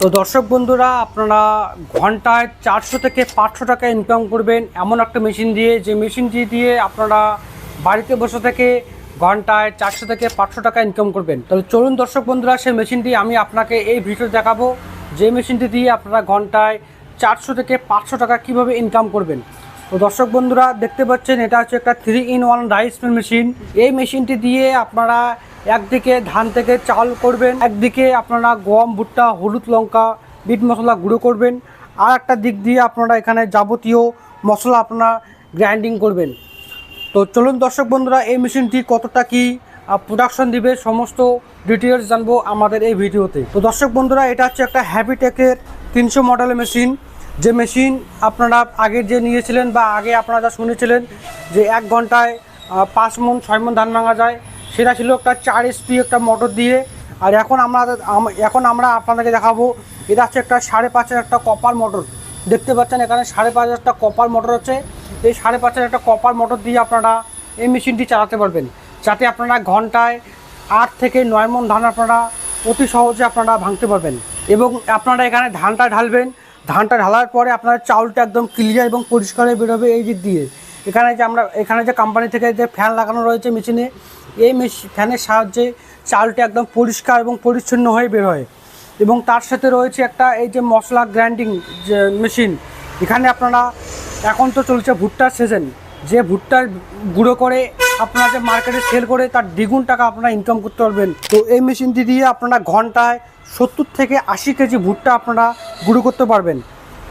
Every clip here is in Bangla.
তো দর্শক বন্ধুরা, আপনারা ঘন্টায় 400 থেকে 500 টাকা ইনকাম করবেন এমন একটা মেশিন দিয়ে, যে মেশিনটি দিয়ে আপনারা বাড়িতে বসে থেকে ঘন্টায় 400 থেকে 500 টাকা ইনকাম করবেন। তাহলে চলুন দর্শক বন্ধুরা, সেই মেশিনটি আমি আপনাকে এই ভিডিও দেখাবো, যে মেশিনটি দিয়ে আপনারা ঘন্টায় 400 থেকে 500 টাকা কীভাবে ইনকাম করবেন। তো দর্শক বন্ধুরা, দেখতে পাচ্ছেন এটা হচ্ছে একটা 3-in-1 রাইস মিল মেশিন। এই মেশিনটি দিয়ে আপনারা একদিকে ধান থেকে চাল করবেন, একদিকে আপনারা গম, ভুট্টা, হলুদ, লঙ্কা, মিট মশলা গুঁড়ো করবেন, আর একটা দিক দিয়ে আপনারা এখানে যাবতীয় মশলা আপনারা গ্রাইন্ডিং করবেন। তো চলুন দর্শক বন্ধুরা, এই মেশিনটি কতটা কি প্রোডাকশন দিবে সমস্ত ডিটেলস জানবো আমাদের এই ভিডিওতে। তো দর্শক বন্ধুরা, এটা হচ্ছে একটা হ্যাবিটেকের 300 মডেলের মেশিন। যে মেশিন আপনারা আগে যে নিয়েছিলেন বা আগে আপনারা যা শুনেছিলেন যে 1 ঘন্টায় 5 মণ 6 মণ ধান ভাঙা যায়, সেটা ছিল একটা 4 HP একটা মোটর দিয়ে। আর এখন আমরা আপনাদেরকে দেখাবো, এটা হচ্ছে একটা 5.5 একটা কপার মোটর। দেখতে পাচ্ছেন এখানে 5.5 একটা কপার মোটর আছে। এই 5.5 একটা কপার মোটর দিয়ে আপনারা এই মেশিনটি চালাতে পারবেন, যাতে আপনারা ঘন্টায় 8 থেকে 9 মণ ধান আপনারা অতি সহজে আপনারা ভাঙতে পারবেন। এবং আপনারা এখানে ধানটা ঢালবেন, ধানটা ঢালার পরে আপনার চাউলটা একদম ক্লিয়ার এবং পরিষ্কার হয়ে বেরোবে এই দিক দিয়ে। এখানে যে কোম্পানি থেকে যে ফ্যান লাগানো রয়েছে মেশিনে, এই ফ্যানের সাহায্যে চালটা একদম পরিষ্কার এবং পরিচ্ছন্ন হয়ে বের হয়। এবং তার সাথে রয়েছে একটা এই যে মশলা গ্রাইন্ডিং যে মেশিন। এখানে আপনারা, এখন তো চলছে ভুট্টার সিজন, যে ভুট্টার গুঁড়ো করে আপনারা যে মার্কেটে সেল করে তার দ্বিগুণ টাকা আপনারা ইনকাম করতে পারবেন। তো এই মেশিনটি দিয়ে আপনারা ঘন্টায় 70 থেকে 80 কেজি ভুট্টা আপনারা গুঁড়ো করতে পারবেন,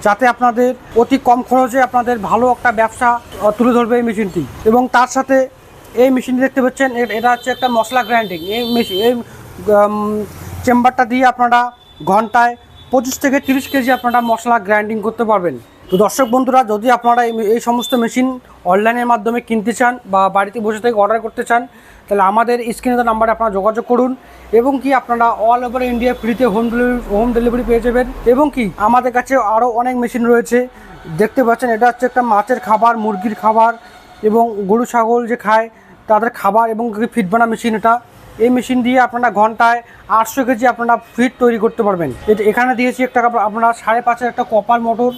যাতে আপনাদের অতি কম খরচে আপনাদের ভালো একটা ব্যবসা তুলে ধরবে এই মেশিনটি। এবং তার সাথে এই মেশিনটি দেখতে পাচ্ছেন, এটা হচ্ছে একটা মশলা গ্রাইন্ডিং। এই চেম্বারটা দিয়ে আপনারা ঘন্টায় 25 থেকে 30 কেজি আপনারা মশলা গ্রাইন্ডিং করতে পারবেন। তো দর্শক বন্ধুরা, যদি আপনারা এই সমস্ত মেশিন অনলাইনের মাধ্যমে কিনতে চান বা বাড়িতে বসে থেকে অর্ডার করতে চান, তাহলে আমাদের স্ক্রিনে নাম্বারে আপনারা যোগাযোগ করুন। এবং কি আপনারা অল ওভার ইন্ডিয়া ফ্রিতে হোম ডেলিভারি পেয়ে যাবেন। এবং কি আমাদের কাছে আরও অনেক মেশিন রয়েছে। দেখতে পাচ্ছেন এটা হচ্ছে একটা মাছের খাবার, মুরগির খাবার এবং গরু ছাগল যে খায় তাদের খাবার এবং ফিড বানা মেশিন। এই মেশিন দিয়ে আপনারা ঘন্টায় 800 কেজি আপনারা ফিড তৈরি করতে পারবেন। এখানে দিয়েছি একটা আপনারা 5.5 একটা কপার মোটর,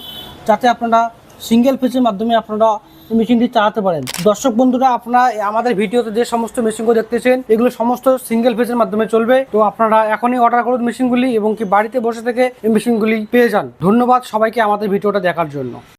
যাতে আপনারা সিঙ্গেল ফেজের মাধ্যমে আপনারা এই মেশিনটি চালাতে পারেন। দর্শক বন্ধুরা, আপনারা আমাদের ভিডিওতে যে সমস্ত মেশিনগুলো দেখতেছেন, এগুলো সমস্ত সিঙ্গেল ফেজের মাধ্যমে চলবে। তো আপনারা এখনই অর্ডার করুন মেশিনগুলি, এবং কি বাড়িতে বসে থেকে এই মেশিনগুলি পেয়ে যান। ধন্যবাদ সবাইকে আমাদের ভিডিওটা দেখার জন্য।